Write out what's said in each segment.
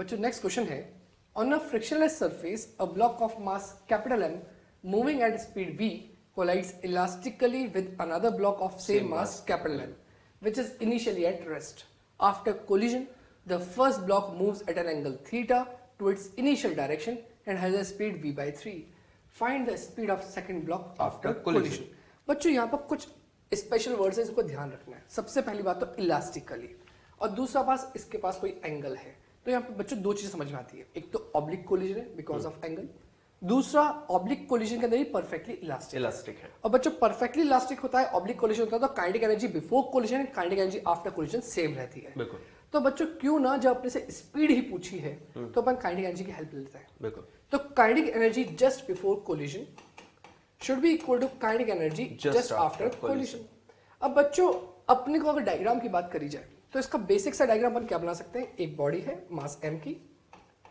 बच्चों next question है, on a frictionless surface a block of mass capital M moving at speed v collides elastically with another block of same mass capital M which is initially at rest. After collision, the first block moves at an angle theta to its initial direction and has a speed v by 3. Find the speed of second block after collision. बच्चों यहाँ पर कुछ special words है, इसको ध्यान रखना है। सबसे पहली बात तो इलास्टिकली, और दूसरा पास इसके पास कोई एंगल है। तो यहाँ पे बच्चों दो चीजें समझ में आती है, एक तो ऑब्लिक कोलिजन है बिकॉज ऑफ एंगल, दूसरा ऑब्लिक कोलिजन के अंदर ही परफेक्टली इलास्टिक है। और बच्चों परफेक्टली इलास्टिक होता है, ऑब्लिक कोलिजन होता है, तो kinetic energy before collision and kinetic energy after collision same रहती है। बिल्कुल। तो बच्चों क्यों ना जब अपने से स्पीड ही पूछी है तो अपन काइनेटिक एनर्जी की हेल्प लेते हैं। बिल्कुल। तो kinetic energy just before collision should be equal to kinetic energy just after collision. अब बच्चों अपने को अगर डायग्राम की बात करी जाए तो इसका बेसिक सा डायग्राम अपन क्या बना सकते हैं, एक बॉडी है मास m की,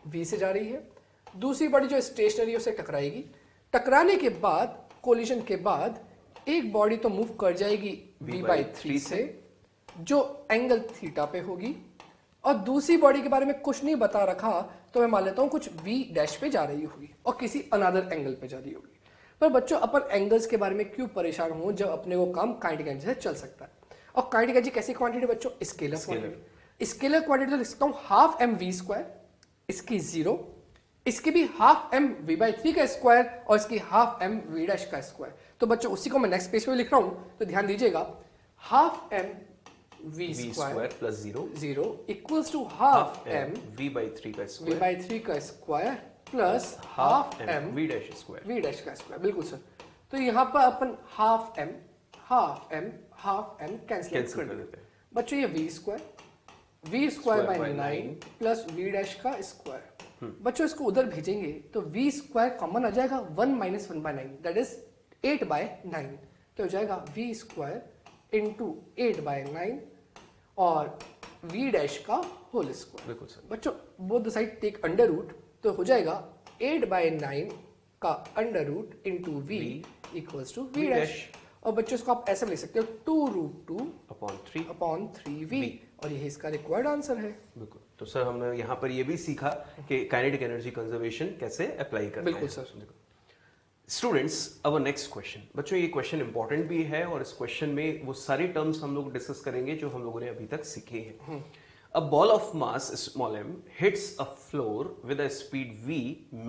v से जा रही है, दूसरी बॉडी जो स्टेशनरी उसे टकराएगी, टकराने के बाद कोलिजन के बाद एक बॉडी तो मूव कर जाएगी v by 3 से जो एंगल थीटा पे होगी, और दूसरी बॉडी के बारे में कुछ नहीं बता रखा तो मैं मान लेता हूं कुछ v डैश पे जा रही होगी और किसी अनदर एंगल पे जा रही होगी। पर बच्चों अपन एंगल्स के बारे में क्यों परेशान हो जब अपने को काम काइनेटिक एनर्जी से चल सकता है। और काइनेटिक एनर्जी कैसी क्वांटिटी बच्चों, स्केलर क्वांटिटी। स्केलर क्वांटिटी तो लिखता हूं हाफ m v स्क्वायर, इसकी 0, इसकी भी हाफ m v by 3 का स्क्वायर और इसकी हाफ m v डैश का स्क्वायर। तो बच्चों उसी को मैं नेक्स्ट पेज पे लिख रहा हूं, तो ध्यान दीजिएगा, half m v square plus 0 equals to half m v by 3 का square plus half m v dash का स्क्वायर। बिल्कुल सर। तो यहाँ पर अपन हाफ m कैंसिल कर देते हैं। बच्चों ये v square by 9 plus v dash का स्क्वायर। बच्चों इसको उधर भेजेंगे तो v स्क्वायर कॉमन आ जाएगा, 1 minus 1 by 9 that is 8 by 9, तो हो जाएगा v स्क्वायर इंटू 8 बाय 9 और v डैश का होल स्क्वायर। बिल्कुल सर। बच्चों both the side take under root, तो हो जाएगा 8 बाय 9 का under root into v equals to v dash. और बच्चों इसको आप ऐसे लिख सकते हो 2√2 अपॉन 3v, और यही इसका रिक्वायर्ड आंसर है। बिल्कुल। तो सर हमने यहाँ पर ये भी सीखा कि काइनेटिक एनर्जी कंजर्वेशन कैसे अप्लाई करते हैं। बिल्कुल sir. Students, our next question. बच्चों ये क्वेश्चन इंपॉर्टेंट भी है और इस क्वेश्चन में वो सारे टर्म्स हम लोग डिस्कस करेंगे जो हम लोगों ने अभी तक सीखे हैं। A ball of mass small m hits a floor with a speed v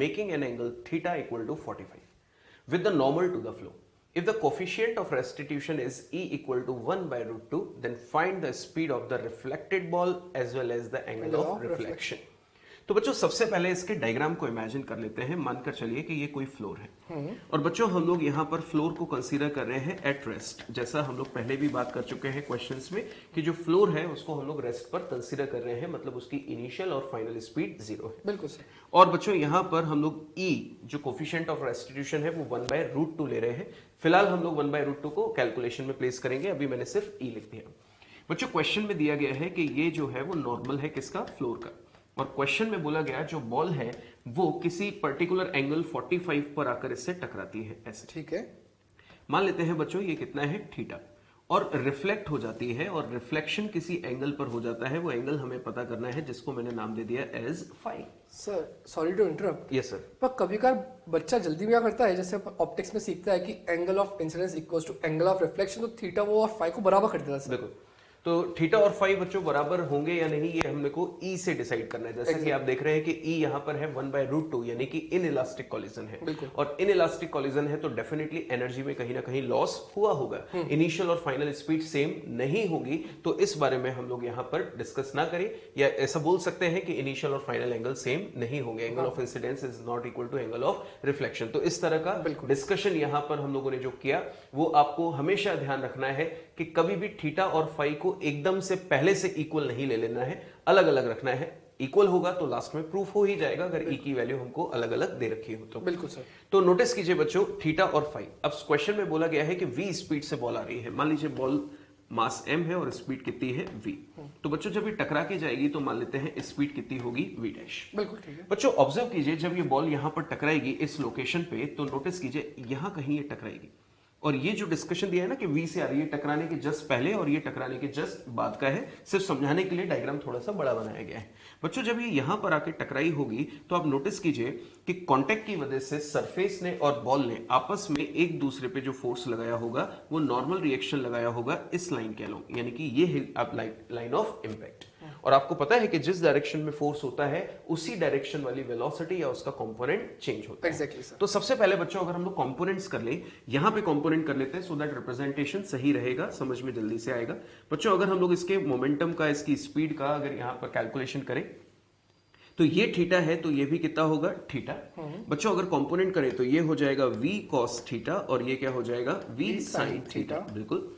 making an angle theta equal to 45 with the normal to the flow. If the coefficient of restitution is e equal to 1 by root 2, then find the speed of the reflected ball as well as the angle of reflection. तो बच्चों सबसे पहले इसके diagram को imagine कर लेते हैं। मानकर चलिए कि ये कोई फ्लोर है और बच्चों हम लोग यहाँ पर फ्लोर को कंसीडर कर रहे हैं एट रेस्ट। जैसा हम लोग पहले भी बात कर चुके हैं क्वेश्चंस में कि जो फ्लोर है उसको हम लोग रेस्ट पर कंसीडर कर रहे हैं, मतलब उसकी इनिशियल और फाइनल स्पीड 0 है। बिल्कुल सर। और बच्चों यहाँ पर हम लोग e जो कोफिशिएंट ऑफ रेस्टिट्यूशन है वो 1 बाय रूट 2 ले रहे हैं। फिलहाल हम लोग 1 बाय रूट 2 को कैलकुलेशन में प्लेस करेंगे, अभी मैंने सिर्फ e लिख दिया। बच्चों क्वेश्चन में दिया गया है कि ये जो है वो नॉर्मल है किसका, फ्लोर का, और क्वेश्चन में बोला गया जो बॉल है वो किसी पर्टिकुलर एंगल 45 पर आकर इससे टकराती है ऐसे। ठीक है। मान लेते हैं बच्चों ये कितना है, थीटा, और रिफ्लेक्ट हो जाती है और रिफ्लेक्शन किसी एंगल पर हो जाता है। वो एंगल हमें पता करना है जिसको मैंने नाम दे दिया as phi. Sir sorry to interrupt. Yes sir. पर कभी कभार बच्चा जल्दी में क्या करता है, जैसे ऑप्टिक्स में सीखता है कि angle of incidence equals to angle of reflection, तो थीटा वो और फाई को बराबर कर देता है। देखो तो थीटा और फाई बच्चों बराबर होंगे या नहीं ये हमने को ई से डिसाइड करना है। जैसे कि आप देख रहे हैं कि ई यहाँ पर है 1 बाय रूट 2 यानी कि इन इलास्टिक कॉलिजन है, और इन इलास्टिक कॉलिजन है तो डेफिनेटली एनर्जी में कहीं ना कहीं लॉस हुआ होगा। इनिशियल और फाइनल स्पीड सेम नहीं होगी, तो इस बारे में हम लोग यहाँ पर डिस्कस ना करें, या ऐसा बोल सकते हैं कि इनिशियल और फाइनल एंगल सेम नहीं होंगे। Angle of incidence is not equal to angle of reflection. तो इस तरह का डिस्कशन यहाँ पर हम लोगों ने जो किया वो आपको हमेशा ध्यान रखना है कि कभी भी थीटा और फाई को एकदम से पहले से इक्वल नहीं ले लेना है, अलग अलग रखना है। इक्वल होगा तो लास्ट में प्रूफ हो ही जाएगा अगर ई की वैल्यू हमको अलग अलग दे रखी हो तो। बिल्कुल सर। तो नोटिस कीजिए बच्चों थीटा और फाई। अब क्वेश्चन में बोला गया है कि v स्पीड से बॉल आ रही है। मान लीजिए बॉल मास m है और स्पीड कितनी है v। तो बच्चों जब ये टकरा के जाएगी तो मान लेते हैं स्पीड कितनी होगी v डैश। बिल्कुल ठीक है। बच्चों ऑब्जर्व कीजिए जब ये बॉल यहां पर टकराएगी इस लोकेशन पे, तो नोटिस कीजिए यहां कहीं ये टकराएगी। और ये जो डिस्कशन दिया है ना कि v से आ रही है टकराने के जस्ट पहले और ये टकराने के जस्ट बाद का है, सिर्फ समझाने के लिए डायग्राम थोड़ा सा बड़ा बनाया गया है। बच्चों जब ये यहां पर आके टकराई होगी तो आप नोटिस कीजिए कि कांटेक्ट की वजह से सरफेस ने और बॉल ने आपस में एक दूसरे पे जो फोर्स लगाया होगा वो नॉर्मल रिएक्शन लगाया होगा इस लाइन के अलोंग, यानी कि ये है आप लाइन ऑफ इंपैक्ट। और आपको पता है कि जिस डायरेक्शन में फोर्स होता है उसी डायरेक्शन वाली वेलोसिटी या उसका कंपोनेंट चेंज होता है। Exactly, sir. तो सबसे पहले बच्चों अगर हम लोग कंपोनेंट्स कर ले, यहां पे कंपोनेंट कर लेते हैं सो दैट रिप्रेजेंटेशन सही रहेगा, समझ में जल्दी से आएगा। बच्चों अगर हम लोग इसके मोमेंटम का, इसकी स्पीड का अगर यहां पर कैलकुलेशन करें तो ये थीटा है तो ये भी कितना होगा थीटा। बच्चों अगर कंपोनेंट करें तो ये हो जाएगा v cos थीटा और ये क्या हो जाएगा v sin थीटा। बिल्कुल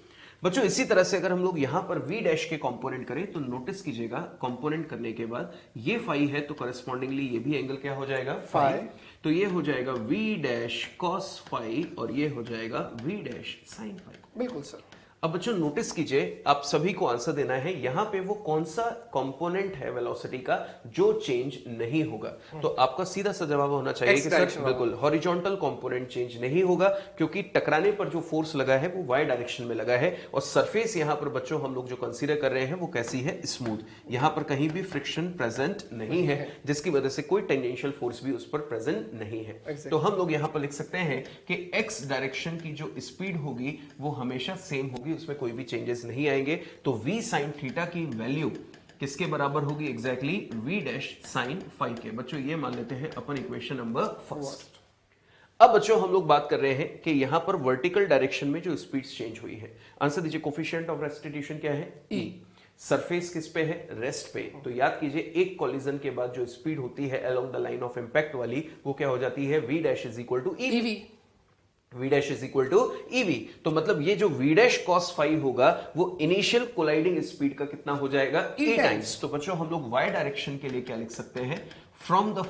बच्चों इसी तरह से अगर हम लोग यहां पर v डैश के कंपोनेंट करें तो नोटिस कीजिएगा कंपोनेंट करने के बाद ये फाई है तो करस्पॉन्डिंगली ये भी एंगल क्या हो जाएगा फाई, तो ये हो जाएगा v डैश cos फाई और ये हो जाएगा v डैश sin फाई। बिल्कुल सर। अब बच्चों नोटिस कीजिए आप सभी को आंसर देना है यहां पे वो कौन सा कंपोनेंट है वेलोसिटी का जो चेंज नहीं होगा। तो आपका सीधा सा जवाब होना चाहिए कि सर बिल्कुल हॉरिजॉन्टल कंपोनेंट चेंज नहीं होगा क्योंकि टकराने पर जो फोर्स लगा है वो वाई डायरेक्शन में लगा है और सरफेस यहां पर बच्चों हम लोग जो कंसीडर कर रहे हैं वो कैसी है स्मूथ, यहां पर कहीं भी फ्रिक्शन प्रेजेंट नहीं है जिसकी वजह से कोई टेंजेंशियल फोर्स भी उस पर प्रेजेंट नहीं है। तो हम लोग यहां पर लिख सकते हैं कि एक्स डायरेक्शन की जो स्पीड होगी वो हमेशा सेम होगी, उसमें कोई भी चेंजेस नहीं आएंगे। तो v sin थीटा की वैल्यू किसके बराबर होगी exactly v dash sin phi के। बच्चों ये मान लेते हैं अपन इक्वेशन नंबर फर्स्ट। अब बच्चों हम लोग बात कर रहे हैं कि यहां पर वर्टिकल डायरेक्शन में जो स्पीड्स चेंज हुई है, आंसर दीजिए कोफिशिएंट ऑफ रेस्टिट्यूशन क्या है e। सरफेस किस पे है रेस्ट पे, तो याद कीजिए एक कोलिजन के बाद जो स्पीड होती है along the line of impact वाली वो क्या हो जाती है v dash is equal to ev। v dash is equal to ev, तो मतलब ये जो v डैश cos फाई होगा वो इनिशियल कोलाइडिंग स्पीड का कितना हो जाएगा e टाइम्स। तो बच्चों हम लोग y डायरेक्शन के लिए क्या लिख सकते हैं फ्रॉम द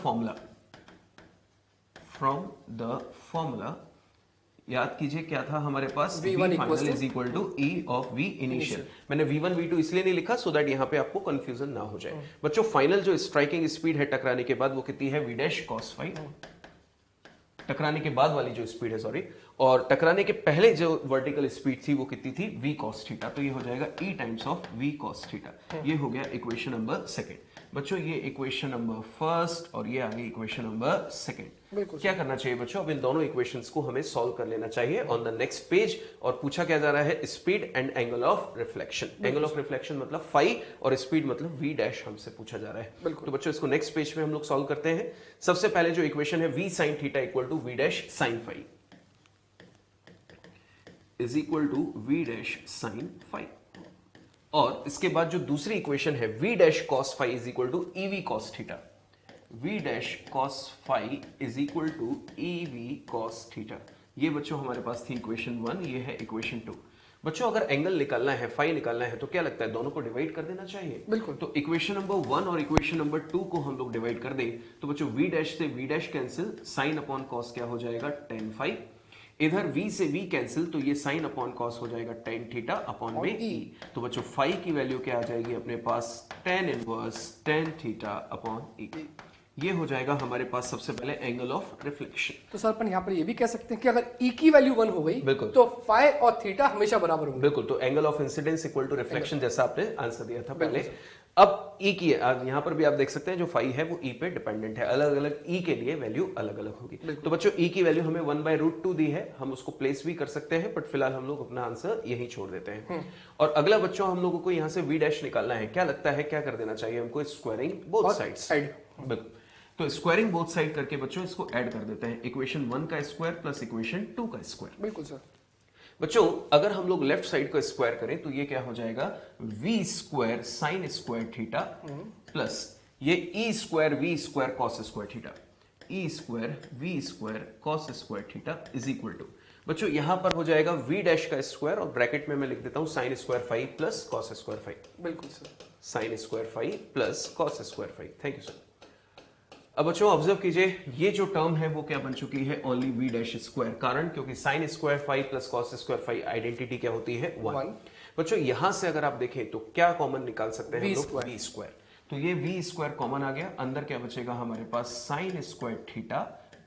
फॉर्मूला याद कीजिए क्या था हमारे पास v final is equal to e of v initial. मैंने v1 v2 इसलिए नहीं लिखा सो दैट यहां पे आपको कंफ्यूजन ना हो जाए। बच्चों फाइनल जो स्ट्राइकिंग स्पीड है टकराने के बाद वो कितनी है v डैश cos फाई, टकराने के बाद वाली जो स्पीड है सॉरी, और टकराने के पहले जो वर्टिकल स्पीड थी वो कितनी थी v cos थीटा, तो ये हो जाएगा e times of v cos theta. ये हो गया इक्वेशन नंबर सेकंड। बच्चों ये इक्वेशन नंबर फर्स्ट और ये आ गई इक्वेशन नंबर सेकंड। क्या करना चाहिए बच्चों, अब इन दोनों इक्वेशंस को हमें सॉल्व कर लेना चाहिए ऑन द नेक्स्ट पेज। और पूछा क्या जा रहा है speed and angle of reflection. Angle of reflection मतलब फाई और स्पीड मतलब v डैश हमसे पूछा जा रहा है। तो बच्चों इसको नेक्स्ट पेज में हम लोग सॉल्व करते हैं। सबसे पहले जो इक्वेशन है v sin theta equal to v dash sin phi is equal to v dash sin phi, और इसके बाद जो दूसरी इक्वेशन है v dash cos phi is equal to ev cos theta. v dash cos phi is equal to ev cos theta. ये बच्चों हमारे पास थी इक्वेशन 1, ये है इक्वेशन 2। बच्चों अगर एंगल निकालना है फाई निकालना है तो क्या लगता है दोनों को डिवाइड कर देना चाहिए। बिल्कुल। तो इक्वेशन नंबर 1 और इक्वेशन नंबर 2 को हम लोग डिवाइड कर दें तो बच्चों v डैश से v dash cancel, sine upon cos क्या हो जाएगा tan फाई, इधर v से v कैंसिल तो ये साइन अपॉन कॉस हो जाएगा tan थीटा अपॉन में e। तो बच्चों फाई की वैल्यू क्या आ जाएगी अपने पास tan inverse tan theta upon e। ये हो जाएगा हमारे पास सबसे पहले एंगल ऑफ रिफ्लेक्शन। तो सर अपन यहाँ पर ये भी कह सकते हैं कि अगर e की वैल्यू 1 हो गई बिल्कुल तो फाई और थीटा हमेशा बराबर होंगे। बिल्कुल, तो angle of incidence equal to reflection जैसा आपने आंसर दिया था पहले। अब e की यहां पर भी आप देख सकते हैं जो फाई है वो e पे डिपेंडेंट है, अलग अलग e के लिए वैल्यू अलग अलग होगी। तो बच्चों e की वैल्यू हमें 1/√2 दी है, हम उसको प्लेस भी कर सकते हैं बट फिलहाल हम लोग अपना आंसर यही छोड़ देते हैं। और अगला बच्चों हम लोगों को यहां से v डैश निकालना है, क्या लगता है क्या कर देना चाहिए हमको स्क्वायरिंग बोथ साइड्स। बिल्कुल, तो स्क्वायरिंग बोथ साइड करके बच्चों इसको ऐड कर देते हैं, इक्वेशन 1 का स्क्वायर प्लस इक्वेशन 2 का स्क्वायर। बिल्कुल सर। बच्चों अगर हम लोग लेफ्ट साइड को स्क्वायर करें तो ये क्या हो जाएगा v square sine square theta plus ये e square v square cos square theta, e square v square cos square theta is equal to बच्चों यहां पर हो जाएगा v डैश का स्क्वायर और ब्रैकेट में मैं लिख देता हूं sine square phi plus cos square phi. बिल्कुल sir, sine square phi plus cos square phi. Thank you sir. अब बच्चों ऑब्जर्व कीजिए ये जो टर्म है वो क्या बन चुकी है ओनली v डैश स्क्वायर, कारण क्योंकि sine square phi plus cos square phi identity क्या होती है 1। बच्चों यहां से अगर आप देखें तो क्या कॉमन निकाल सकते हैं हम लोग v स्क्वायर, तो ये v स्क्वायर कॉमन आ गया, अंदर क्या बचेगा हमारे पास sine square theta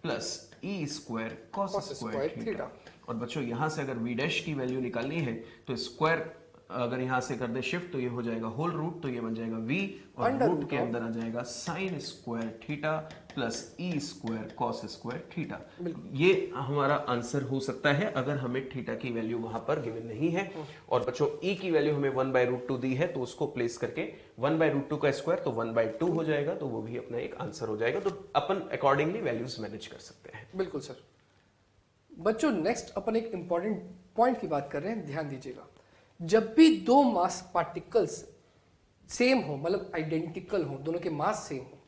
plus e square cos square theta. और बच्चों यहां से अगर वी डैश की वैल्यू निकालनी है तो स्क्वायर अगर यहां से कर दे शिफ्ट तो ये हो जाएगा होल रूट, तो ये बन जाएगा v और रूट के अंदर आ जाएगा sign square theta plus E square cos square theta. ये हमारा आंसर हो सकता है अगर हमें थीटा की वैल्यू वहां पर गिवन नहीं है। और बच्चों ई की वैल्यू हमें 1/√2 दी है, तो उसको प्लेस करके 1/√2 का स्क्वायर तो 1/2 हो जाएगा, तो वो भी अपना एक आंसर हो जाएगा। तो अपन अकॉर्डिंगली वैल्यूज मैनेज कर सकते हैं। बिल्कुल सर। बच्चों नेक्स्ट अपन एक इंपॉर्टेंट पॉइंट की बात कर रहे हैं, ध्यान दीजिएगा। जब भी दो मास पार्टिकल्स सेम हो, मतलब आइडेंटिकल हो, दोनों के मास सेम हो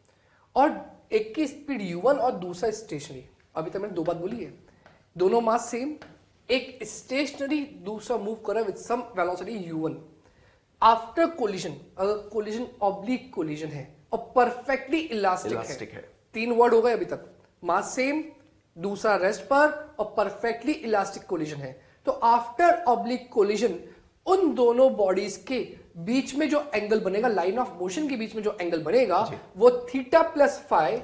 और एक की स्पीड u1 और दूसरा स्टेशनरी, अभी तक मैंने दो बात बोली है, दोनों मास सेम, एक स्टेशनरी दूसरा मूव कर रहा है with some velocity u1, after collision, अगर कोलिजन ऑब्लिक कोलिजन है और परफेक्टली इलास्टिक है, तीन वर्ड हो गए अभी तक, मास सेम, दूसरा रेस्ट पर और परफेक्टली इलास्टिक कोलिजन है, तो आफ्टर ऑब्लिक कोलिजन उन दोनों बॉडीज के बीच में जो एंगल बनेगा, लाइन ऑफ मोशन के बीच में जो एंगल बनेगा वो थीटा प्लस फाई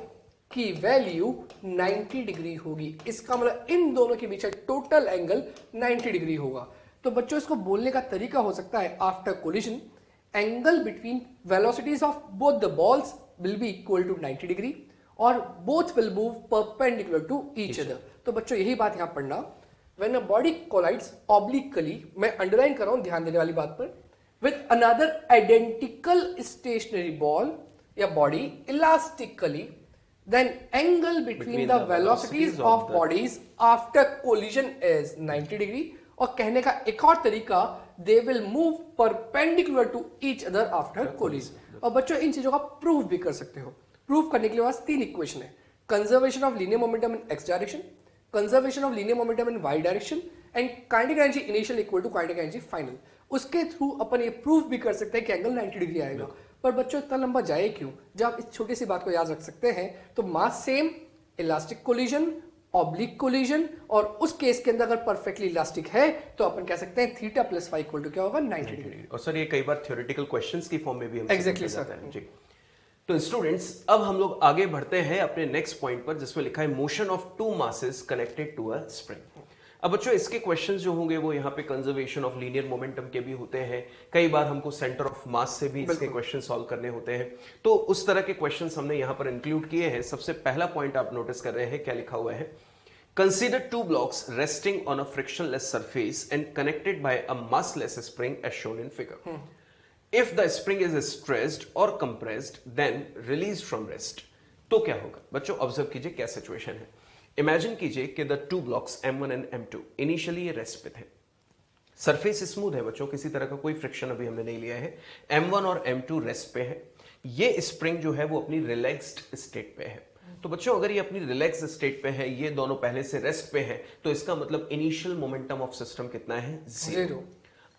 की वैल्यू 90 डिग्री होगी। इसका मतलब इन दोनों के बीच टोटल एंगल 90 डिग्री होगा। तो बच्चों इसको बोलने का तरीका हो सकता है, after collision angle between velocities of both the balls will be equal to 90 degree और both will move perpendicular to each other. तो बच्चों यही बात यहां पढ़ना, when a body collides obliquely, मैं अंडरलाइन कर रहा हूं ध्यान देने वाली बात पर, with another identical stationary ball या body elastically, then angle between the velocities of bodies after collision is 90 degree। और कहने का एक और तरीका, they will move perpendicular to each other after collision। और बच्चों इन चीजों का प्रूफ भी कर सकते हो। प्रूफ करने के लिए पास तीन इक्वेशन है, conservation of linear momentum in x direction, conservation of linear momentum in y direction and kinetic energy initial equal to kinetic energy final. उसके थ्रू अपन ये प्रूफ भी कर सकते हैं कि एंगल 90 डिग्री आएगा। पर बच्चों इतना लंबा जाए क्यों, जब आप इस छोटी सी बात को याद रख सकते हैं तो mass same, elastic collision, oblique collision, और उस केस के अंदर अगर परफेक्टली इलास्टिक है तो अपन कह सकते हैं theta plus phi equal to क्या होगा, 90 डिग्री। और सर ये कई बार थ्योरेटिकल क्वेश्चंस की फॉर्म में भी हम एग्जैक्टली सर जी। तो स्टूडेंट्स अब हम लोग आगे बढ़ते हैं अपने नेक्स्ट पॉइंट पर, जिसमें लिखा है motion of two masses connected to a spring. अब बच्चों इसके क्वेश्चंस जो होंगे वो यहाँ पे कंजर्वेशन ऑफ लीनियर मोमेंटम के भी होते हैं, कई बार हमको सेंटर ऑफ मास से भी इसके क्वेश्चन सॉल्व करने होते हैं, तो उस तरह के क्वेश्चंस हमने यहाँ पर इंक्लूड किए हैं। सबसे पहला पॉइंट आप नोटिस कर रहे हैं, क्या लिखा हुआ है, consider two blocks resting on a frictionless surface and connected by a massless spring as shown in figure. If the spring is stressed or compressed, then released from rest, तो क्या होगा बच्चों, ऑब्जर्व कीजिए क्या सिचुएशन है। Imagine कीजिए कि the two blocks M1 and M2 initially ये रेस्ट पे थे, सरफेस स्मूथ है बच्चों, किसी तरह का कोई फ्रिक्शन अभी हमने नहीं लिया है, M1 और M2 रेस्ट पे है, ये स्प्रिंग जो है वो अपनी रिलैक्स्ड स्टेट पे है। तो बच्चों अगर ये अपनी रिलैक्स स्टेट पे है, ये दोनों पहले से रेस्ट पे है, तो इसका मतलब इनिशियल मोमेंटम ऑफ सिस्टम कितना है, 0।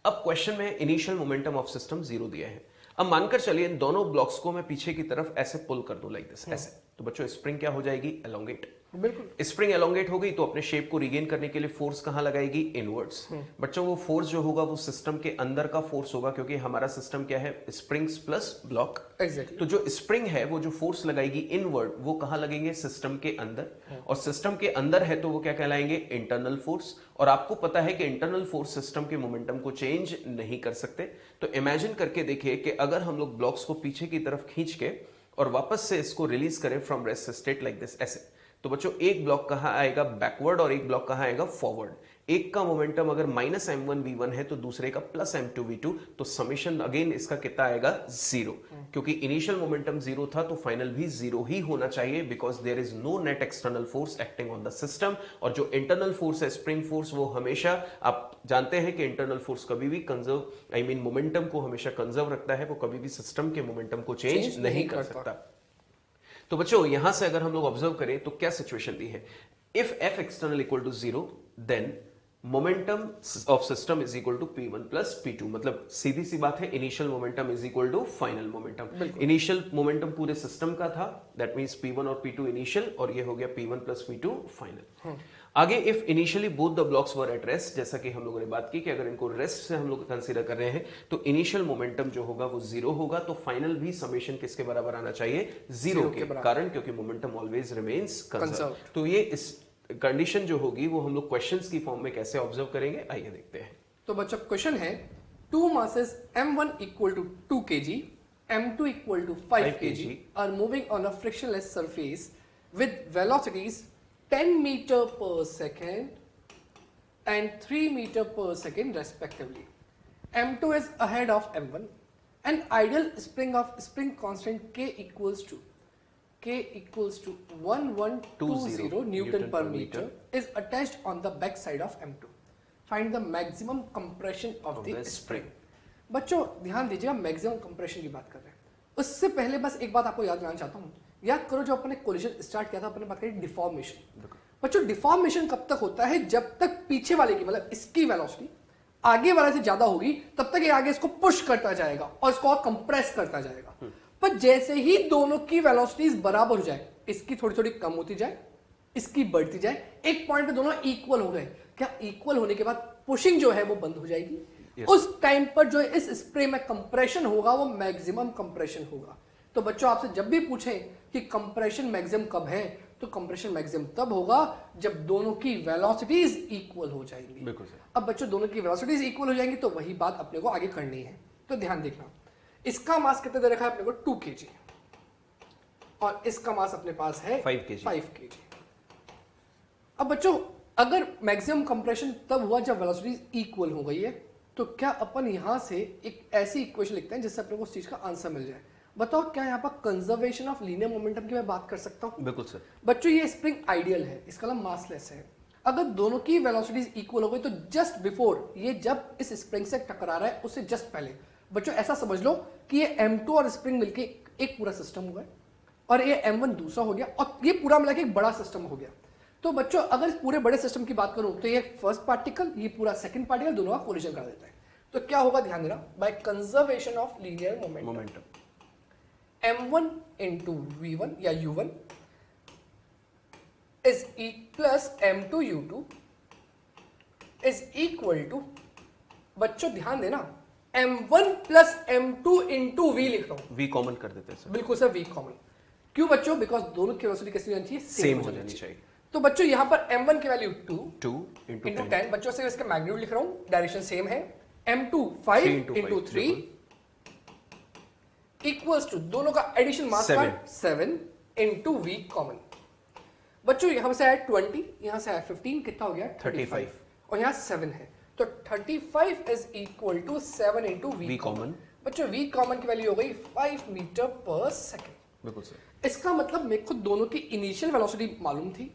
अब क्वेश्चन में इनिशियल मोमेंटम ऑफ सिस्टम 0 दिया है। अब मानकर चलिए इन दोनों ब्लॉक्स को मैं पीछे की तरफ ऐसे पुल कर दूं, लाइक दिस, ऐसे, तो बच्चों स्प्रिंग क्या हो जाएगी, एलोंगेट। बिल्कुल, स्प्रिंग एलोंगेट हो गई तो अपने शेप को रिगेन करने के लिए फोर्स कहां लगाएगी, इनवर्ड्स। बच्चों वो फोर्स जो होगा वो सिस्टम के अंदर का फोर्स होगा, क्योंकि हमारा सिस्टम क्या है, स्प्रिंग्स प्लस ब्लॉक। एग्जैक्टली। तो जो स्प्रिंग है वो जो फोर्स लगाएगी इनवर्ड, वो कहां लगेंगे, सिस्टम के अंदर, और सिस्टम के अंदर है तो वो क्या कहलाएंगे, इंटरनल फोर्स। और आपको पता है कि इंटरनल फोर्स सिस्टम के मोमेंटम को चेंज नहीं कर सकते। तो इमेजिन करके देखिए कि अगर हम लोग ब्लॉक्स को पीछे की तरफ खींच के और वापस से इसको रिलीज करें from rest state like this, ऐसे, तो बच्चों एक ब्लॉक कहां आएगा, बैकवर्ड, और एक ब्लॉक कहां आएगा, फॉरवर्ड। एक का मोमेंटम अगर -m1v1 है तो दूसरे का +m2v2, तो समेशन अगेन इसका कितना आएगा, 0, क्योंकि इनिशियल मोमेंटम 0 था तो फाइनल भी 0 ही होना चाहिए, because there is no net external force acting on the system. और जो इंटरनल फोर्स है, स्प्रिंग फोर्स, वो हमेशा, आप जानते हैं कि इंटरनल फोर्स कभी भी कंजर्व, मोमेंटम को हमेशा कंजर्व रखता है, वो कभी भी सिस्टम के मोमेंटम को चेंज नहीं कर सकता। तो बच्चों यहां से अगर हम लोग ऑब्जर्व करें तो क्या सिचुएशन दी है, if f external equal to 0 then momentum of system is equal to P1 plus P2, मतलब सीधी सी बात है, initial momentum is equal to final momentum. Initial momentum पूरे सिस्टम का था, दैट मींस P1 और P2 इनिशियल, और ये हो गया P1 प्लस P2 फाइनल। आगे if initially both the blocks were at rest, जैसा कि हम लोगों ने बात की कि अगर इनको रेस्ट से हम लोग कंसीडर कर रहे हैं तो इनिशियल मोमेंटम जो होगा वो 0 होगा, तो फाइनल भी समेशन किसके बराबर आना चाहिए, 0 के कारण, क्योंकि मोमेंटम ऑलवेज रिमेन्स कंजर्व। तो ये इस कंडीशन जो होगी वो हम लोग क्वेश्चंस की फॉर्म में कैसे ऑब्जर्व करेंगे, आइए देखते हैं। तो बच्चों क्वेश्चन है, to masses m1 equal to 2 kg, m2 equal to 5 kg are moving on a frictionless surface with velocities 10 meter per second and 3 meter per second respectively. m2 is ahead of m1. An ideal spring constant k equals to 1120 Newton per meter is attached on the back side of m2. Find the maximum compression of the spring. बच्चों ध्यान दीजिएगा, maximum compression की बात कर रहे हैं। उससे पहले बस एक बात आपको याद दिलाना चाहता हूँ। याद करो, जब अपने कोलिजन स्टार्ट किया था, अपने बात करी डिफॉर्मेशन। बच्चों डिफॉर्मेशन कब तक होता है? जब तक पीछे वाले की, मतलब इसकी वेलोसिटी आगे वाले से ज्यादा होगी, तब तक ये आगे इसको पुश करता जाएगा और इसको और कंप्रेस करता जाएगा। पर जैसे ही दोनों की वेलोसिटीज बराबर हो जाए, इसकी थोड़ी थोड़ी कम होती जाए, इसकी बढ़ती जाए, एक पॉइंट पे दोनों इक्वल हो गए, क्या इक्वल होने के बाद पुशिंग जो है वो बंद हो जाएगी? yes. उस टाइम पर जो इस स्प्रे में कंप्रेशन होगा वो मैक्सिमम कंप्रेशन होगा। तो बच्चों आपसे जब भी पूछें कि कंप्रेशन मैक्सिमम कब है, तो कंप्रेशन मैक्सिमम तब होगा जब दोनों की वेलोसिटीज इक्वल हो जाएंगी। बिल्कुल सर। अब बच्चों दोनों की वेलोसिटीज इक्वल हो जाएंगी तो वही बात अपने को आगे करनी है। तो ध्यान देखना, इसका मास कितना दे रखा है अपने को? 2 kg, और इसका मास अपने पास है 5 kg। अब बच्चों अगर मैक्सिमम कंप्रेशन तब हुआ जब वेलोसिटीज इक्वल हो गई है, तो क्या अपन यहां से एक ऐसी इक्वेशन लिखते हैं जिससे अपने को उस चीज का आंसर मिल जाए? बताओ, क्या यहाँ पर कंजर्वेशन ऑफ लीनियर मोमेंटम की मैं बात कर सकता हूँ? बिल्कुल सर। बच्चों ये स्प्रिंग आइडियल है, इसका नाम मासलेस है। अगर दोनों की वेलोसिटीज इक्वल हो गई तो जस्ट बिफोर ये जब इस स्प्रिंग से टकरा रहा है उससे जस्ट पहले बच्चों ऐसा समझ लो कि ये m2 और स्प्रिंग मिलके एक पूरा सिस्टम हुआ है, और ये m1 दूसरा हो गया, और ये पूरा मिला के एक बड़ा सिस्टम हो गया। तो बच्चों अगर इस पूरे बड़े सिस्टम की बात करूं तो ये फर्स्ट पार्टिकल, ये पूरा सेकंड पार्टिकल, दोनों का कोलिजन करा देता है। तो क्या होगा, ध्यान देना, by conservation of linear momentum m1 into v1 या u1 is plus m2 u2 is equal to, बच्चों ध्यान देना, m1 plus m2 into v लिख रहा हूं। v कॉमन कर देते हैं सर। बिल्कुल सर, v कॉमन। क्यों बच्चों? बिकॉज दोनों की वेलोसिटी कैसी होनी चाहिए? सेम हो जानी चाहिए। तो बच्चों यहां पर m1 की वैल्यू 2 into 10, बच्चों से इसका मैग्नीट्यूड लिख रहा हूं, डायरेक्शन सेम है। m2 5 into 3 इक्वल्स टू, दोनों का एडिशन मास 7 into v कॉमन। बच्चों यहां से आया 20, यहां से आया 15, कितना हो गया? 35, और यहां 7 है, तो 35 is equal to 7 into v common. बच्चों v कॉमन की वैल्यू हो गई 5 मीटर पर सेकेंड। बिल्कुल सर। इसका मतलब मेरे को दोनों की इनिशियल वेलोसिटी मालूम थी,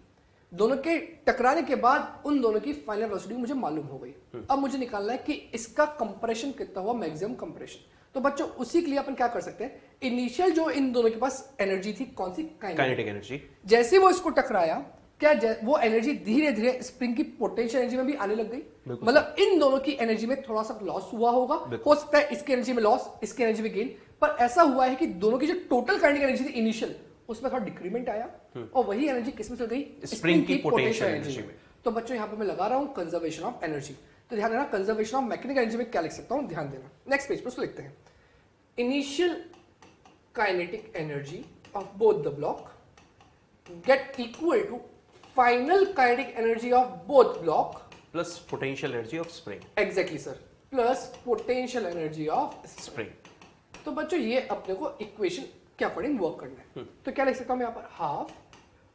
दोनों के टकराने के बाद उन दोनों की फाइनल वेलोसिटी मुझे मालूम हो गई। अब मुझे निकालना है कि इसका कंप्रेशन कितना हुआ, मैक्सिमम कंप्रेशन। तो बच्चों उसी के लिए अपन क्या कर सकते हैं, इनिशियल जो इन दोनों के पास एनर्जी थी, कौन सी? Kinetic energy. जैसे वो इसको टकराया, क्या वो एनर्जी धीरे धीरे स्प्रिंग की पोटेंशियल एनर्जी में भी आने लग गई? मतलब इन दोनों की एनर्जी में थोड़ा सा लॉस हुआ होगा, हो सकता है इसकी एनर्जी में लॉस, इसकी एनर्जी में गेन, पर ऐसा हुआ है कि दोनों की जो टोटल काइनेटिक एनर्जी थी इनिशियल, उसमें थोड़ा डिक्रीमेंट आया, और वही एनर्जी किसमें चल गई? स्प्रिंग की पोटेंशियल एनर्जी में। तो बच्चों यहां पे मैं लगा रहा हूं कंजर्वेशन ऑफ एनर्जी। तो ध्यान देना, कंजर्वेशन ऑफ मैकेनिकल एनर्जी में क्या लिख सकता हूं, ध्यान देना। नेक्स्ट पेज पर उसको लिखते हैं, initial kinetic energy of both the block get equal to final kinetic energy of both block plus potential energy of spring. Exactly sir, plus potential energy of spring. तो बच्चों ये अपने को इक्वेशन के अकॉर्डिंग वर्क करना है। तो क्या लिख सकता हूं मैं यहाँ पर, हाफ,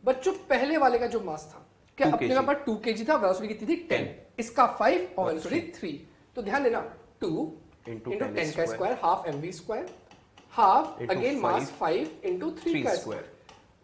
बच्चों पहले वाले का जो मास था, क्या अपने यहाँ पर 2 kg था, वेलोसिटी कितनी थी 10, इसका 5 और वेलोसिटी 3। तो ध्यान देना, 2 into 10 का square, half mv square, half again mass 5 into 3 का स्क्वायर।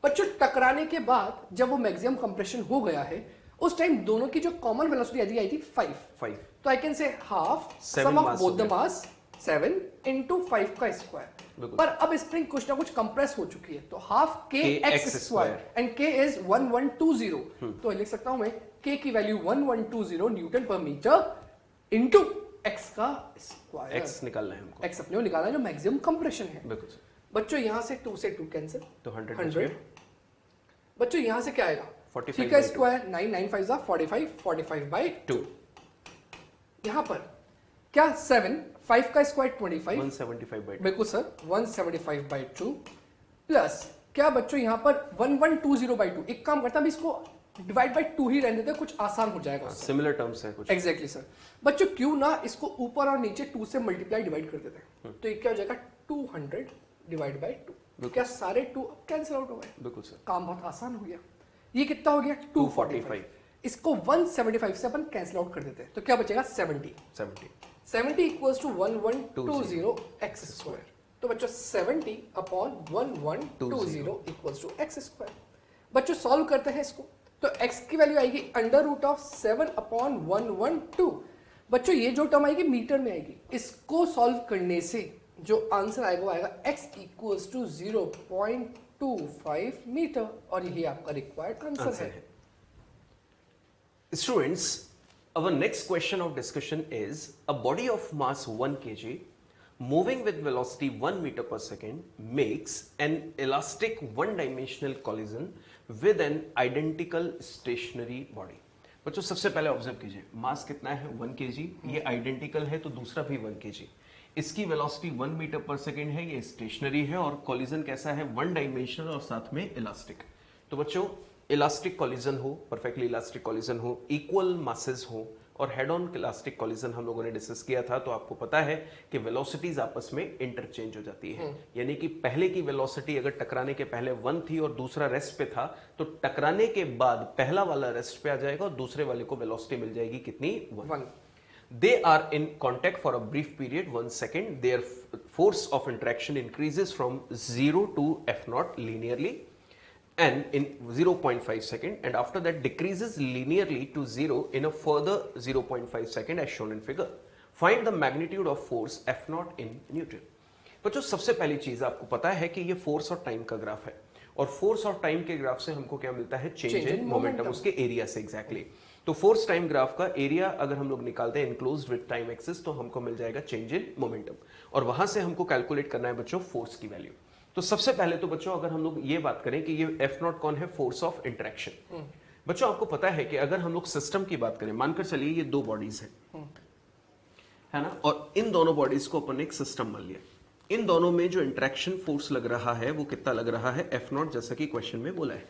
बच्चों टकराने के बाद जब वो मैक्सिमम कंप्रेशन हो गया है, उस टाइम दोनों की जो कॉमन वेलोसिटी आई थी 5। तो I can say half sum of both the mass 7 into 5 का स्क्वायर। पर अब स्प्रिंग कुछ ना कुछ कंप्रेस हो चुकी है, तो हाफ के एक्स स्क्वायर, एंड के इज 1120। तो लिख सकता हूं मैं के की वैल्यू 1120 न्यूटन पर मीटर इंटू एक्स का स्क्वायर। एक्स निकालना है हमको, एक्स अपने को निकालना है जो मैक्सिमम कंप्रेशन है। बिल्कुल सर। बच्चों यहां से 2 से 2 कैंसिल, तो 100। बच्चों यहां से क्या आएगा, 45 का स्क्वायर, 9 9 5 45, 45/2। यहां पर क्या 7, 5 का स्क्वायर 25, 175/2। बिल्कुल सर, 175/2 प्लस क्या बच्चों यहां पर 1120/2। एक काम करता हूं, इसको डिवाइड बाय 2 ही रहने देते, कुछ आसान हो जाएगा उससे। सिमिलर टर्म्स है कुछ। Exactly sir. बच्चों क्यों ना इसको ऊपर और नीचे 2 से मल्टीप्लाई डिवाइड कर देते हैं, तो ये क्या हो जाएगा 200 डिवाइड बाय 2। क्या सारे 2 अब कैंसिल आउट हो गए? बिल्कुल सर। काम बहुत आसान हो गया। ये कितना हो गया 245। इसको 175 से अपन कैंसिल आउट कर देते हैं, तो क्या बचेगा 70 इक्वल्स टू 1120 एक्स स्क्वायर। तो बच्चों 70 upon 1120 equals to x square. बच्चों सॉल्व करते हैं इसको, तो x की वैल्यू आएगी अंडर रूट ऑफ 7 अपॉन 112। बच्चों ये जो टर्म आएगी मीटर में आएगी, इसको सॉल्व करने से जो आंसर आएगा वो आएगा x इक्वल्स टू 0.25 मीटर, और यही आपका रिक्वायर्ड आंसर है। Students, our next question of discussion is a body of mass 1 kg moving with velocity 1 meter per second makes an elastic one-dimensional collision with an identical stationary body. बच्चों सबसे पहले observe कीजिए, मास कितना है 1 kg, ये identical है तो दूसरा भी 1 kg, इसकी वेलोसिटी 1 मीटर पर सेकेंड है, ये स्टेशनरी है और कॉलिजन कैसा है वन डायमेंशनल और साथ में इलास्टिक। तो बच्चों इलास्टिक कॉलिजन हो, परफेक्टली इलास्टिक कॉलिजन हो, इक्वल मासेस हो और हेड ऑन इलास्टिक कॉलिजन हम लोगों ने डिस्कस किया था, तो आपको पता है कि वेलोसिटीज आपस में इंटरचेंज हो जाती है। यानी कि पहले की वेलोसिटी अगर टकराने के पहले 1 थी और दूसरा रेस्ट पे था, तो टकराने के बाद पहला वाला रेस्ट पे आ जाएगा और दूसरे वाले को वेलोसिटी मिल जाएगी कितनी 1। They are in contact for a brief period, 1 second. Their force of interaction increases from 0 to f naught linearly and in 0.5 second, and after that decreases linearly to 0 in a further 0.5 second as shown in figure. Find the magnitude of force f naught in Newton. बच्चों सबसे पहली चीज आपको पता है कि ये force और टाइम का ग्राफ है, और फोर्स और टाइम के ग्राफ से हमको क्या मिलता है, चेंज इन मोमेंटम, उसके एरिया से एग्जैक्टली। तो फोर्स टाइम ग्राफ का एरिया अगर हम लोग निकालते हैं इनक्लोज्ड विद टाइम एक्सिस, तो हमको मिल जाएगा चेंज इन मोमेंटम, और वहां से हमको कैलकुलेट करना है बच्चों फोर्स की वैल्यू। तो सबसे पहले तो बच्चों अगर हम लोग ये बात करें कि ये एफ नॉट कौन है, फोर्स ऑफ इंटरेक्शन। बच्चों आपको पता है कि अगर हम लोग सिस्टम की बात करें, मानकर चलिए ये 2 बॉडीज है ना, और इन दोनों बॉडीज को अपन एक सिस्टम मान लिया, इन दोनों में जो इंटरेक्शन फोर्स लग रहा है वो कितना लग रहा है, एफ नॉट, जैसा कि क्वेश्चन में बोला है।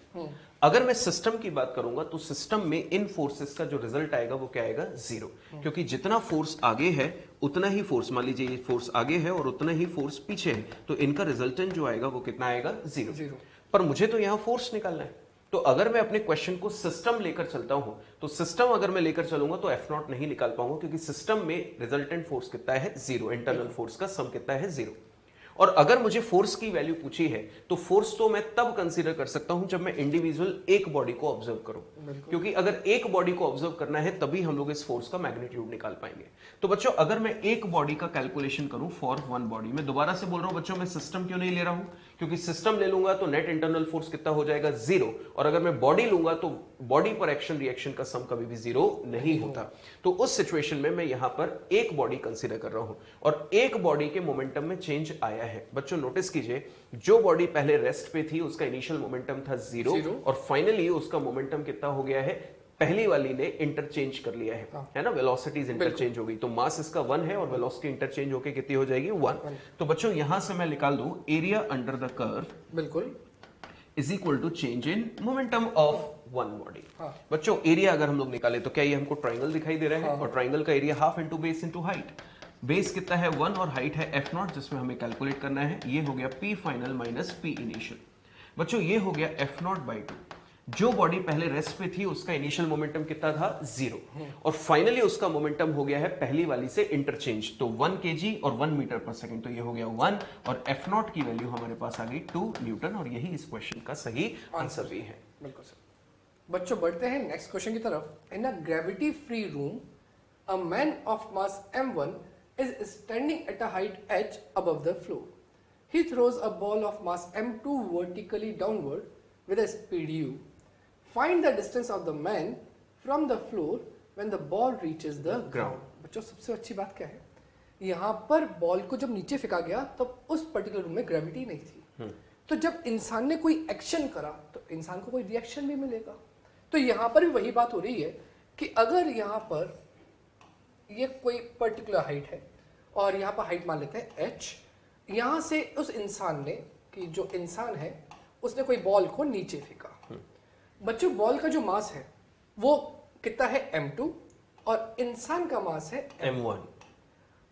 अगर मैं सिस्टम की बात करूंगा तो सिस्टम में इन फोर्सेस का जो रिजल्ट आएगा वो क्या आएगा, 0, क्योंकि जितना फोर्स आगे है उतना ही फोर्स, मान लीजिए ये फोर्स आगे है और उतना ही फोर्स पीछे है, तो इनका रिजल्टेंट जो आएगा वो कितना आएगा, 0। पर मुझे तो यहां फोर्स निकालना है, तो अगर मैं अपने क्वेश्चन को सिस्टम लेकर चलता हूं, तो सिस्टम अगर मैं लेकर चलूंगा तो एफ नॉट नहीं निकाल पाऊंगा, क्योंकि सिस्टम में रिजल्टेंट फोर्स कितना है, 0, इंटरनल फोर्स का सम कितना है, 0। और अगर मुझे फोर्स की वैल्यू पूछी है तो फोर्स तो मैं तब कंसीडर कर सकता हूं जब मैं इंडिविजुअल एक बॉडी को ऑब्जर्व करूं, क्योंकि अगर एक बॉडी को ऑब्जर्व करना है तभी हम लोग इस फोर्स का मैग्नीट्यूड निकाल पाएंगे। तो बच्चों अगर मैं एक बॉडी का कैलकुलेशन करूं फॉर 1 बॉडी, मैं दोबारा से बोल रहा हूं बच्चों, मैं सिस्टम क्यों नहीं ले रहा हूं, क्योंकि सिस्टम ले लूंगा तो नेट इंटरनल फोर्स कितना हो जाएगा, 0, और अगर मैं बॉडी लूंगा तो बॉडी पर एक्शन रिएक्शन का सम कभी भी 0 नहीं होता। तो उस सिचुएशन में मैं यहां पर एक बॉडी कंसीडर कर रहा हूं, और एक बॉडी के मोमेंटम में चेंज आया है। बच्चों नोटिस कीजिए, जो बॉडी पहले रेस्ट पे थी उसका इनिशियल मोमेंटम था 0, और फाइनली उसका मोमेंटम कितना हो गया है, पहली वाली ने इंटरचेंज कर लिया है ना, वेलोसिटीज इंटरचेंज हो गई, तो मास इसका 1 है और वेलोसिटी इंटरचेंज होके कितनी हो जाएगी, 1। तो बच्चों यहां से मैं निकाल दूं एरिया अंडर द कर्व, बिल्कुल, is equal to change in momentum of 1 body. बच्चों एरिया अगर हम लोग निकाले तो क्या ये हमको ट्राइंगल दिखाई दे रहा है, और ट्राइंगल का area half into base into height, base कितना है 1 और हाइट है एफ नॉट, जिसमें हमें कैलकुलेट करना है, ये हो गया P final minus P initial. बच्चों ये हो गया एफ नॉट बाई 2, जो बॉडी पहले रेस्ट पे थी उसका इनिशियल मोमेंटम कितना था, 0, और फाइनली उसका मोमेंटम हो गया है पहली वाली से इंटरचेंज, तो 1 kg और 1 मीटर पर सेकंड, तो ये हो गया 1, और एफ नॉट की वैल्यू हमारे पास आ गई 2 न्यूटन, और यही इस क्वेश्चन का सही आंसर भी है। बिल्कुल सर। बच्चों बढ़ते हैं नेक्स्ट क्वेश्चन की तरफ। In a gravity free room a man of mass m1 is standing at a height h above the floor. He throws a ball of mass m2 vertically downward with a speed u. Find the distance of the man from the floor when the ball reaches the ground. बच्चों सबसे अच्छी बात क्या है, यहाँ पर ball को जब नीचे फेंका गया तब उस पर्टिकुलर रूम में ग्रेविटी नहीं थी, तो जब इंसान ने कोई एक्शन करा तो इंसान को कोई रिएक्शन भी मिलेगा। तो यहाँ पर भी वही बात हो रही है कि अगर यहाँ पर ये कोई पर्टिकुलर हाइट है और यहाँ पर हाइट मान लेते हैं h, यहाँ से उस इंसान ने, कि जो इंसान है उसने कोई बॉल को नीचे फेंका, बच्चों बॉल का जो मास है वो कितना है m2 और इंसान का मास है m1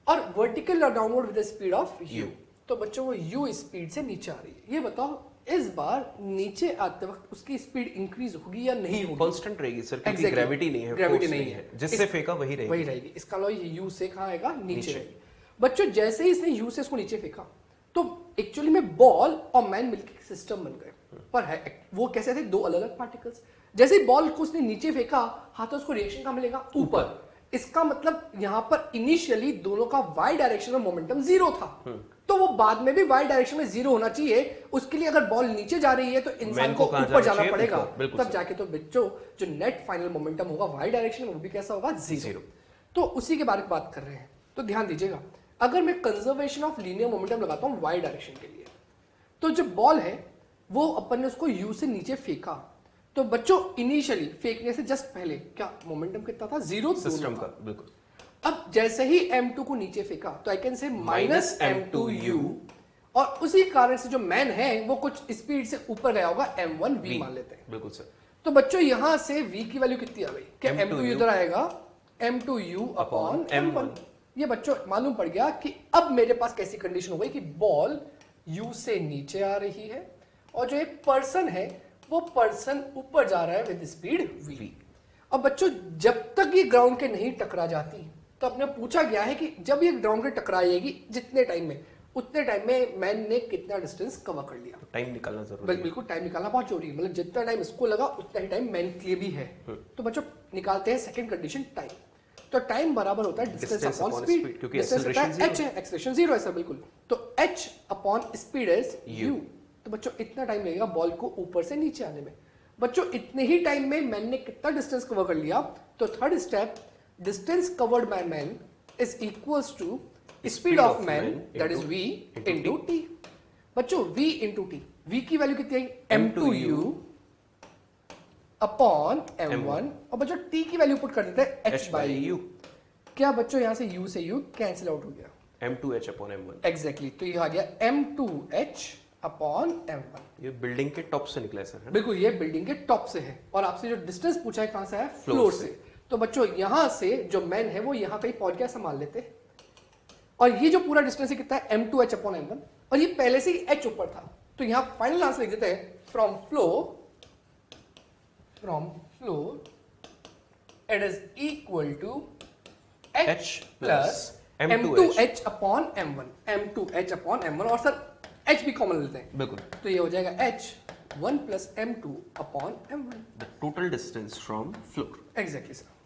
और वर्टिकल और downward with the speed of u। तो बच्चों वो u स्पीड से नीचे आ रही है। ये बताओ इस बार नीचे आते वक्त उसकी स्पीड इंक्रीज होगी या नहीं होगी? कांस्टेंट रहेगी सर, क्योंकि ग्रेविटी नहीं है, ग्रेविटी नहीं है, जिससे फेंका वही रहेगी। इसका मतलब ये u से कहाँ आएगा? नीचे रहेगी। बच्चों जैसे ही इसने u से इसको नीचे फेंका तो एक्चुअली में बॉल और मैन मिलकर सिस्टम बन गए, पर है वो कैसे थे? दो अलग अलग पार्टिकल्स। जैसे ही बॉल को उसने नीचे फेंका हाथों उसको रिएक्शन कहाँ मिलेगा? ऊपर। इसका मतलब यहाँ पर इनिशियली दोनों का y डायरेक्शन में मोमेंटम जीरो था, तो वो बाद में भी y डायरेक्शन में जीरो होना चाहिए। उसके लिए अगर बॉल नीचे जा रही है तो इंसान को ऊपर जाना पड़ेगा, तब जाके तो बच्चों जो नेट फाइनल मोमेंटम होगा y डायरेक्शन में वो भी कैसा होगा? जीरो। तो उसी के बारे में बात कर रहे हैं। तो ध्यान दीजिएगा, अगर मैं कंजर्वेशन ऑफ लीनियर मोमेंटम लगाता हूं y डायरेक्शन के लिए, तो जो बॉल है वो अपन ने उसको u से नीचे फेंका, तो बच्चों इनिशियली फेंकने से जस्ट पहले क्या मोमेंटम कितना था? जीरो सिस्टम का। बिल्कुल। अब जैसे ही m2 को नीचे फेंका तो I can say minus m2u, और उसी कारण से जो मैन है वो कुछ स्पीड से ऊपर गया होगा, m1v मान लेते हैं। बिल्कुल सर। तो बच्चों यहां से v की वैल्यू कितनी आ गई? क्या m2u इधर आएगा? m2u upon m1। ये बच्चों मालूम पड़ गया कि अब मेरे पास कैसी कंडीशन हो गई कि बॉल u से नीचे आ रही है और जो एक पर्सन है वो पर्सन ऊपर जा रहा है विद स्पीड v। अब बच्चों जब तक ये ग्राउंड के नहीं टकरा जाती तो अपने पूछा गया है कि जब ये ग्राउंड के टकराएगी जितने टाइम में, उतने टाइम में मैन ने कितना डिस्टेंस कवर कर लिया। टाइम निकालना जरूरी है। बिल्कुल टाइम निकालना बहुत जरूरी है, मतलब जितना टाइम इसको लगा उतना ही टाइम मैन के लिए भी है। तो बच्चों निकालते हैं सेकंड कंडीशन टाइम। तो टाइम बराबर होता है डिस्टेंस अपॉन स्पीड, क्योंकि एक्सेलरेशन h है, एक्सेलरेशन जीरो है सर। बिल्कुल। तो h upon speed is u। तो बच्चों इतना टाइम लगेगा बॉल को ऊपर से नीचे आने में। बच्चों इतने ही टाइम में मैन ने कितना डिस्टेंस कवर कर लिया? तो third step, distance covered by man is equal to speed of man, that is v into t। बच्चों v इनटू t, v की वैल्यू कितनी आई? m2u अपॉन m1, और बच्चों t की वैल्यू पुट कर देते हैं h by u। क्या बच्चों यहां से u से u कैंसिल आउट हो गया? m2h upon m1। एग्जैक्टली। तो ये आ गया m2h अपॉन m1। ये बिल्डिंग के टॉप से निकला है सर। बिल्कुल, ये बिल्डिंग के टॉप से है और आपसे जो डिस्टेंस पूछा है कहां से है? फ्लोर से। तो बच्चों यहां से जो मैन है वो यहां कहीं पहुंच गया, संभाल लेते हैं। और ये जो पूरा डिस्टेंस है कितना है? m2h अपॉन m1, और ये पहले से ही h ऊपर था। तो यहां फाइनल आंसर लिख देते हैं from floor it is equal to h plus m2h upon m1, m2h upon m1, और सर h भी कॉमन लेते हैं। बिल्कुल। तो ये हो जाएगा h 1 plus m2 upon m1, the total distance from floor. Exactly sir.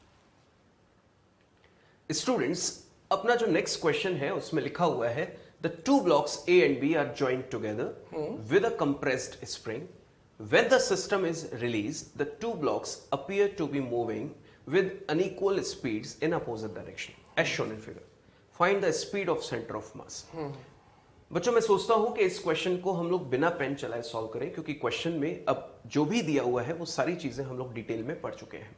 Students, अपना जो नेक्स्ट क्वेश्चन है उसमें लिखा हुआ है the two blocks A and B are joined together with a compressed spring. When the system is released, the two blocks appear to be moving with unequal speeds in opposite direction, as shown in figure. Find the speed of center of mass. बच्चों मैं सोचता हूं कि इस question को हम लोग बिना पेन चलाए सॉल्व करें, क्योंकि क्वेश्चन में अब जो भी दिया हुआ है वो सारी चीजें हम लोग डिटेल में पढ़ चुके हैं।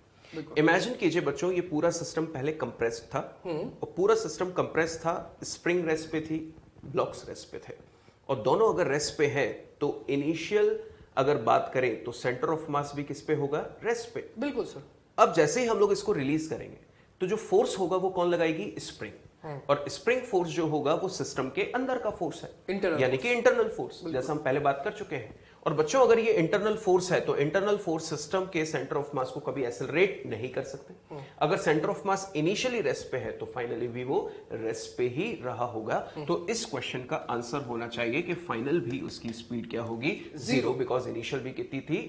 इमेजिन कीजिए बच्चों, ये पूरा सिस्टम पहले कंप्रेस्ड था और पूरा सिस्टम कंप्रेस्ड था, स्प्रिंग रेस्ट पे थी, ब्लॉक्स रेस्ट पे थे, और दोनों अगर रेस्ट पे है तो इनिशियल अगर बात करें तो सेंटर ऑफ मास भी किस पे होगा? रेस्ट पे। बिल्कुल सर। अब जैसे ही हम लोग इसको रिलीज करेंगे तो जो फोर्स होगा वो कौन लगाएगी? स्प्रिंग। और स्प्रिंग फोर्स जो होगा वो सिस्टम के अंदर का फोर्स है, यानी कि इंटरनल फोर्स, जैसा हम पहले बात कर चुके हैं। और बच्चों अगर ये इंटरनल फोर्स है तो इंटरनल फोर्स सिस्टम के सेंटर ऑफ मास को कभी एक्सेलरेट नहीं कर सकते। अगर centre of mass initially rest पे है तो फाइनली भी वो रेस्ट पे ही रहा होगा। तो इस क्वेश्चन का आंसर होना चाहिए कि फाइनल भी उसकी स्पीड क्या होगी? जीरो, बिकॉज इनिशियल भी कितनी थी?